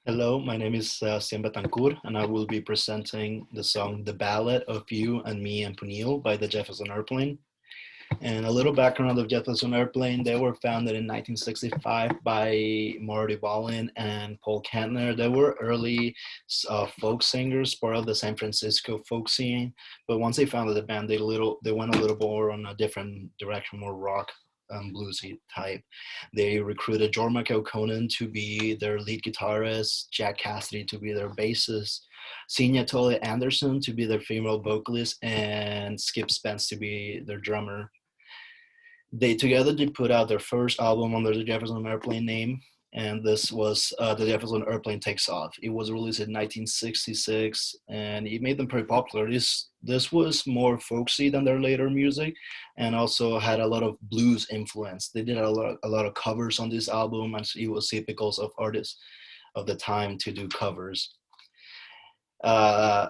Hello, my name is Sian Betancourt, and I will be presenting the song The Ballad of You and Me and Punil by the Jefferson Airplane. And a little background of Jefferson Airplane, they were founded in 1965 by Marty Ballin and Paul Kantner. They were early folk singers, part of the San Francisco folk scene. But once they founded the band, they went a little more on a different direction, more rock bluesy type. They recruited Jorma Conan to be their lead guitarist, Jack Cassidy to be their bassist, Signe Tolle Anderson to be their female vocalist, and Skip Spence to be their drummer. They together did put out their first album under the Jefferson Airplane name, and this was the Jefferson Airplane Takes Off. It was released in 1966, and it made them pretty popular. This was more folksy than their later music, and also had a lot of blues influence. They did a lot of covers on this album, and it was typical of artists of the time to do covers. Uh,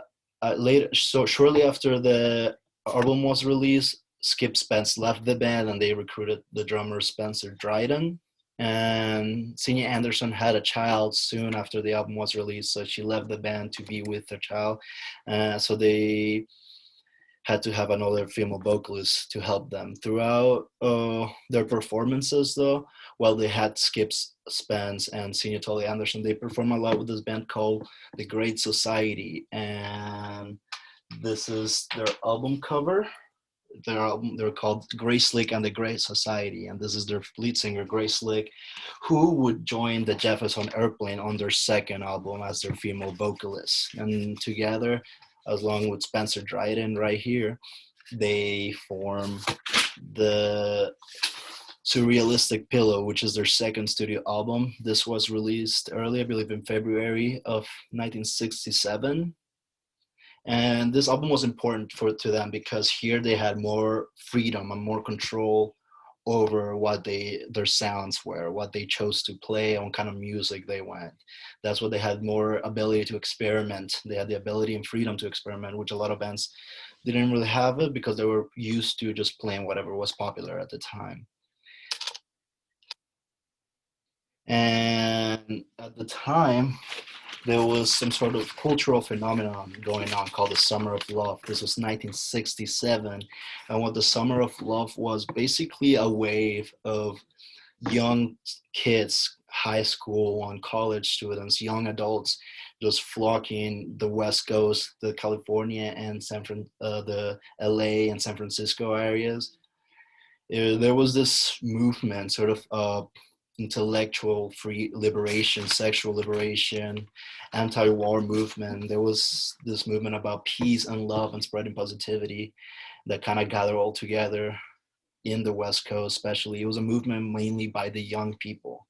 Shortly after the album was released, Skip Spence left the band and they recruited the drummer Spencer Dryden. And Signe Anderson had a child soon after the album was released, so she left the band to be with her child. So they had to have another female vocalist to help them throughout their performances. Though, while they had Skip Spence and Signe Tolle Anderson, they performed a lot with this band called The Great Society, and this is their album cover. They're called Grace Slick and the Great Society, and this is their lead singer Grace Slick, who would join the Jefferson Airplane on their second album as their female vocalist. And together, along with Spencer Dryden right here, they form the Surrealistic Pillow, which is their second studio album. This was released early, I believe, in February of 1967. And this album was important to them because here they had more freedom and more control over what their sounds were, what they chose to play, and what kind of music they went. That's what they had more ability to experiment. They had the ability and freedom to experiment, which a lot of bands didn't really have it because they were used to just playing whatever was popular at the time. And at the time, there was some sort of cultural phenomenon going on called the Summer of Love. This was 1967. And what the Summer of Love was basically a wave of young kids, high school and college students, young adults, just flocking the West Coast, the California and the LA and San Francisco areas. There was this movement, sort of intellectual free liberation, sexual liberation, anti-war movement. There was this movement about peace and love and spreading positivity that kind of gathered all together in the West Coast, especially. It was a movement mainly by the young people.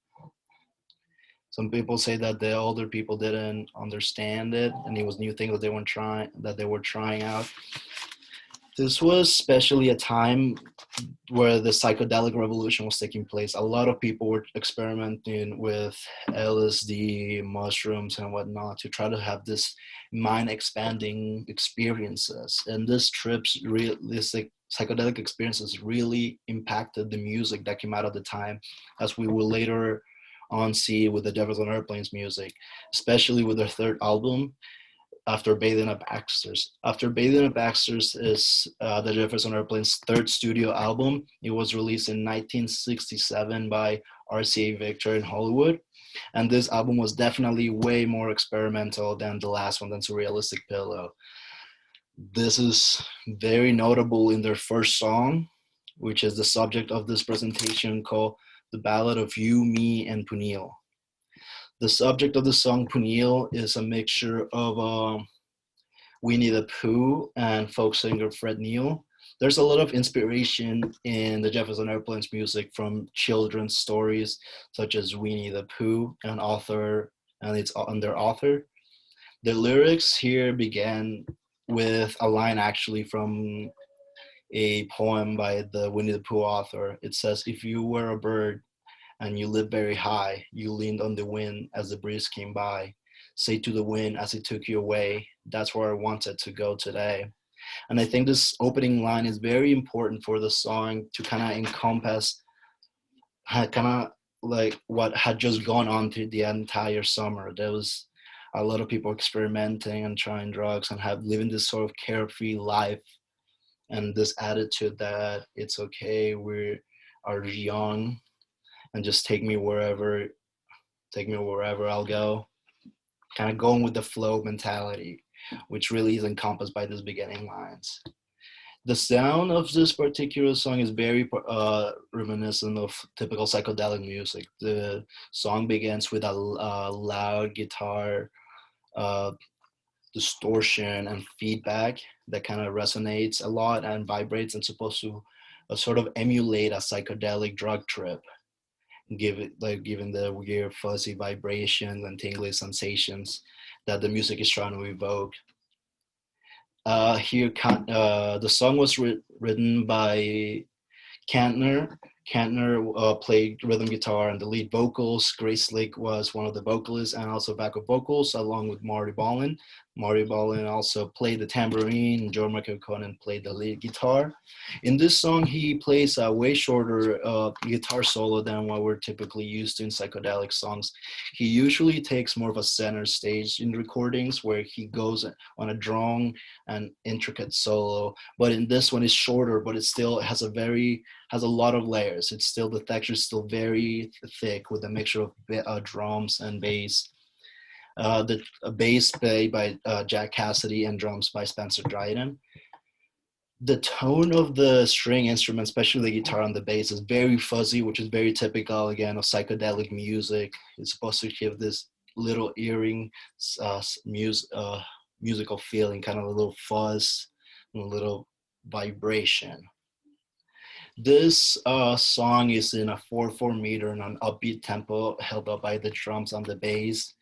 Some people say that the older people didn't understand it, and it was new things that they were trying out. This was especially a time where the psychedelic revolution was taking place. A lot of people were experimenting with LSD, mushrooms, and whatnot to try to have this mind-expanding experiences. And this psychedelic experiences really impacted the music that came out at the time, as we will later on see with the Jefferson Airplane's music, especially with their third album, After Bathing at Baxter's. After Bathing at Baxter's is the Jefferson Airplane's third studio album. It was released in 1967 by RCA Victor in Hollywood. And this album was definitely way more experimental than the last one, than Surrealistic Pillow. This is very notable in their first song, which is the subject of this presentation, called The Ballad of You, Me, and Punil. The subject of the song Punil is a mixture of Winnie the Pooh and folk singer Fred Neil. There's a lot of inspiration in the Jefferson Airplane's music from children's stories such as Winnie the Pooh and their author. The lyrics here began with a line actually from a poem by the Winnie the Pooh author. It says, "If you were a bird and you lived very high, you leaned on the wind as the breeze came by. Say to the wind as it took you away, that's where I wanted to go today." And I think this opening line is very important for the song to kind of encompass, kind of like what had just gone on through the entire summer. There was a lot of people experimenting and trying drugs and have living this sort of carefree life and this attitude that it's okay, we are young and just take me wherever I'll go. Kind of going with the flow mentality, which really is encompassed by these beginning lines. The sound of this particular song is very reminiscent of typical psychedelic music. The song begins with a loud guitar uh, distortion and feedback that kind of resonates a lot and vibrates and supposed to sort of emulate a psychedelic drug trip, give it like given the weird fuzzy vibrations and tingly sensations that the music is trying to evoke. The song was written by Kantner. Kantner played rhythm guitar and the lead vocals. Grace Slick was one of the vocalists and also backup vocals, along with Marty Ballin. Marty Ballin also played the tambourine. Joe McConan played the lead guitar. In this song, he plays a way shorter guitar solo than what we're typically used to in psychedelic songs. He usually takes more of a center stage in recordings where he goes on a strong and intricate solo. But in this one, it's shorter, but it still has a lot of layers. It's still the texture is still very thick with a mixture of drums and bass. The bass played by Jack Cassidy and drums by Spencer Dryden. The tone of the string instrument, especially the guitar and the bass, is very fuzzy, which is very typical again of psychedelic music. It's supposed to give this little earring musical feeling, kind of a little fuzz and a little vibration. This song is in a 4/4 meter and an upbeat tempo held up by the drums and the bass.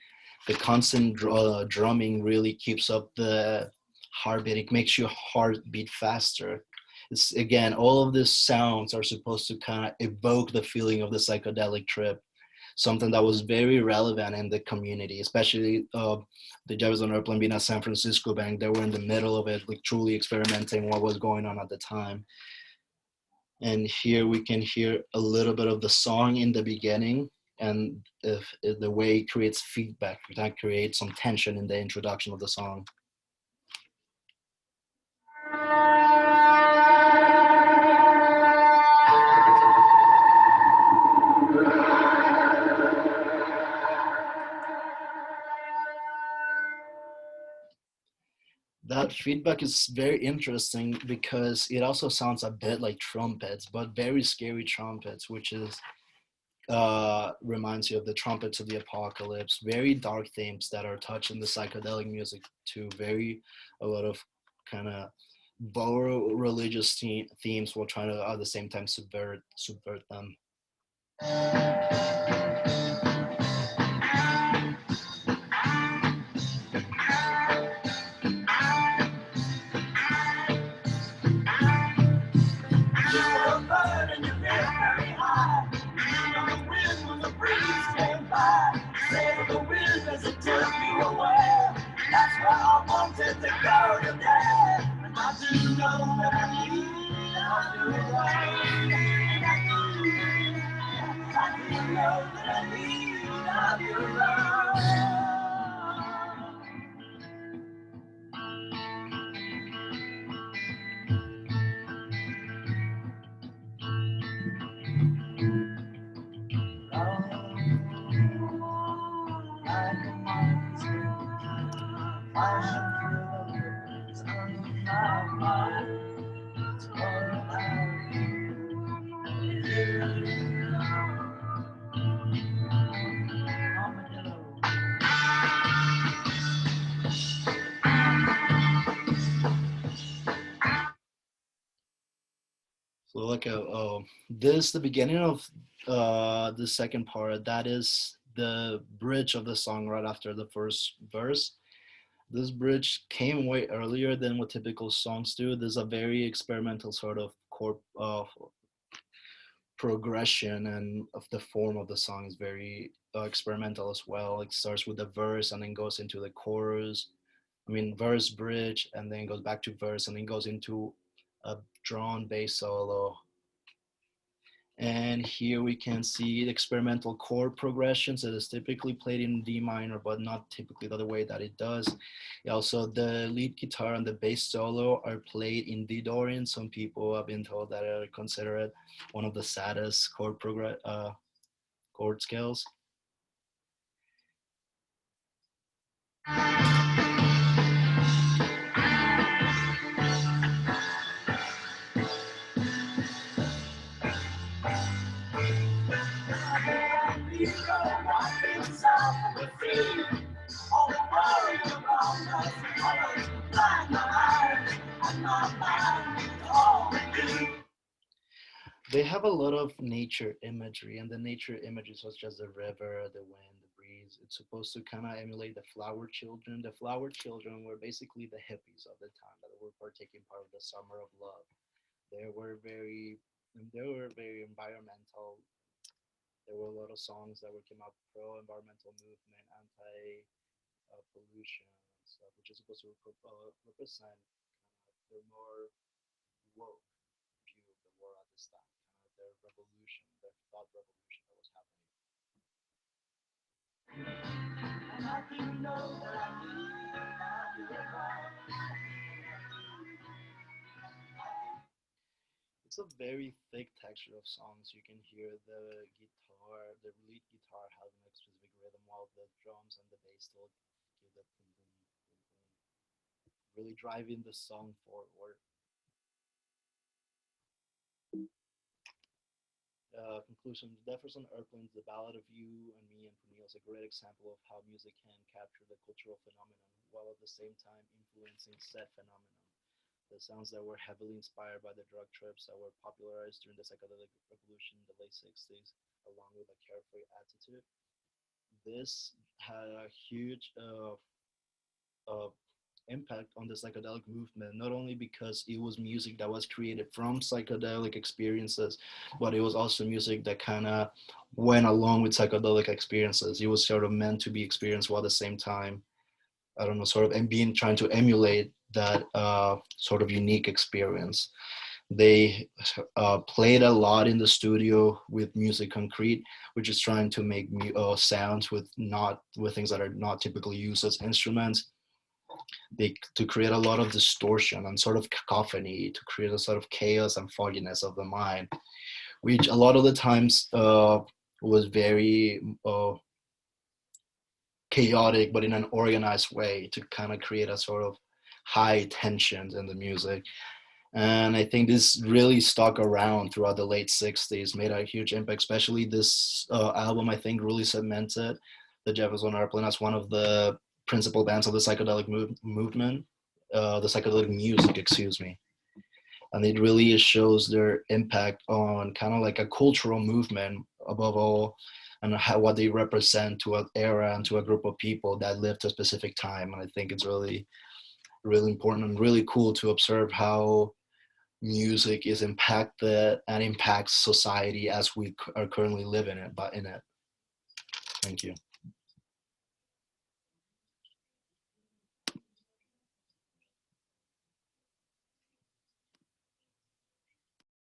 The constant drumming really keeps up the heartbeat. It makes your heart beat faster. It's again, all of these sounds are supposed to kind of evoke the feeling of the psychedelic trip, something that was very relevant in the community, especially the Jefferson Airplane being a San Francisco band. They were in the middle of it, like truly experimenting what was going on at the time. And here we can hear a little bit of the song in the beginning, and if the way it creates feedback that creates some tension in the introduction of the song. That feedback is very interesting because it also sounds a bit like trumpets, but very scary trumpets, which is reminds you of the trumpets of the apocalypse. Very dark themes that are touched in the psychedelic music too. Very a lot of kind of borrow religious themes while trying to at the same time subvert them. So like this the beginning of the second part. That is the bridge of the song right after the first verse. This bridge came way earlier than what typical songs do. There's a very experimental sort of progression, and of the form of the song is very experimental as well. It starts with the verse and then goes into the chorus. I mean, verse, bridge, and then goes back to verse, and then goes into a drawn bass solo. And here we can see the experimental chord progressions that is typically played in D minor, but not typically the way that it does. Also, the lead guitar and the bass solo are played in D Dorian. Some people have been told that are considered one of the saddest chord scales. They have a lot of nature imagery, and the nature images such as the river, the wind, the breeze. It's supposed to kind of emulate the flower children. The flower children were basically the hippies of the time that were partaking part of the summer of love. They were very, they were very environmental. There were a lot of songs that were came out pro environmental movement, anti pollution and stuff, which is supposed to represent their more woke view of the world at this time, kind of their revolution, their thought revolution that was happening. It's a very thick texture of songs. You can hear the guitar, the lead guitar having a specific rhythm, while the drums and the bass still give that boom, boom, boom, boom, really driving the song forward. Conclusion: Jefferson Airplane's The Ballad of You and Me and Purnell is a great example of how music can capture the cultural phenomenon while at the same time influencing said phenomenon. The sounds that were heavily inspired by the drug trips that were popularized during the psychedelic revolution in the late 60s, along with a carefree attitude. This had a huge uh, impact on the psychedelic movement, not only because it was music that was created from psychedelic experiences, but it was also music that kind of went along with psychedelic experiences. It was sort of meant to be experienced while at the same time, I don't know, sort of and being trying to emulate that sort of unique experience. They played a lot in the studio with music concrete, which is trying to make sounds with not with things that are not typically used as instruments. They to create a lot of distortion and sort of cacophony, to create a sort of chaos and fogginess of the mind, which a lot of the times was very chaotic, but in an organized way to kind of create a sort of high tensions in the music. And I think this really stuck around throughout the late 60s, made a huge impact, especially this album, I think really cemented the Jefferson Airplane as one of the principal bands of the psychedelic movement, the psychedelic music, excuse me. And it really shows their impact on kind of like a cultural movement above all, and how, what they represent to an era and to a group of people that lived a specific time. And I think it's really, really important and really cool to observe how music is impacted and impacts society as we are currently living it, but in it. Thank you.